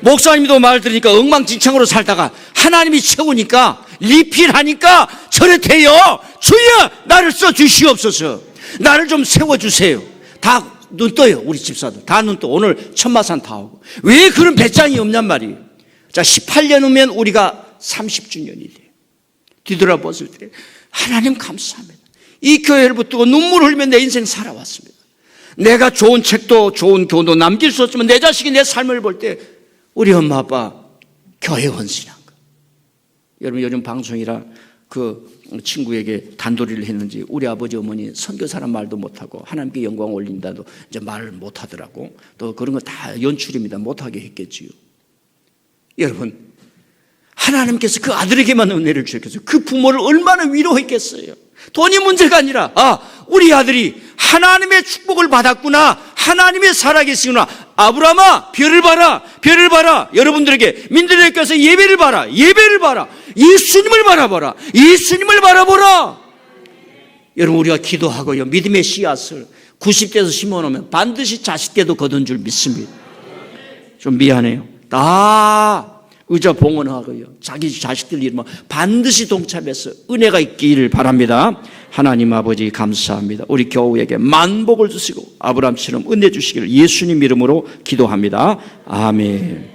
목사님도 말 들으니까 엉망진창으로 살다가 하나님이 채우니까, 리필하니까 저렇대요. 주여, 나를 써주시옵소서. 나를 좀 세워주세요. 다 눈 떠요. 우리 집사들 다 눈 떠. 오늘 천마산 다 오고. 왜 그런 배짱이 없냔 말이에요. 자, 18년 후면 우리가 30주년이 돼요. 뒤돌아봤을 때 하나님 감사합니다. 이 교회를 붙들고 눈물 흘리며 내 인생 살아왔습니다. 내가 좋은 책도 좋은 교훈도 남길 수 없지만 내 자식이 내 삶을 볼 때 우리 엄마 아빠 교회 헌신한 거. 여러분, 요즘 방송이라 그 친구에게 단도리를 했는지 우리 아버지 어머니 선교사란 말도 못하고 하나님께 영광 올린다도 이제 말을 못하더라고. 또 그런 거 다 연출입니다. 못하게 했겠지요. 여러분, 하나님께서 그 아들에게만 은혜를 주셨겠어요. 그 부모를 얼마나 위로했겠어요. 돈이 문제가 아니라, 우리 아들이 하나님의 축복을 받았구나, 하나님의 살아계시구나. 아브라함아, 별을 봐라, 별을 봐라. 여러분들에게 민들레교에서 예배를 봐라, 예배를 봐라. 예수님을 바라보라, 예수님을 바라보라. 여러분, 우리가 기도하고요, 믿음의 씨앗을 90대에서 심어놓으면 반드시 자식 때도 거둔 줄 믿습니다. 좀 미안해요. 다 의자 봉헌하고요, 자기 자식들 이름은 반드시 동참해서 은혜가 있기를 바랍니다. 하나님 아버지 감사합니다. 우리 교우에게 만복을 주시고 아브라함처럼 은혜 주시기를 예수님 이름으로 기도합니다. 아멘.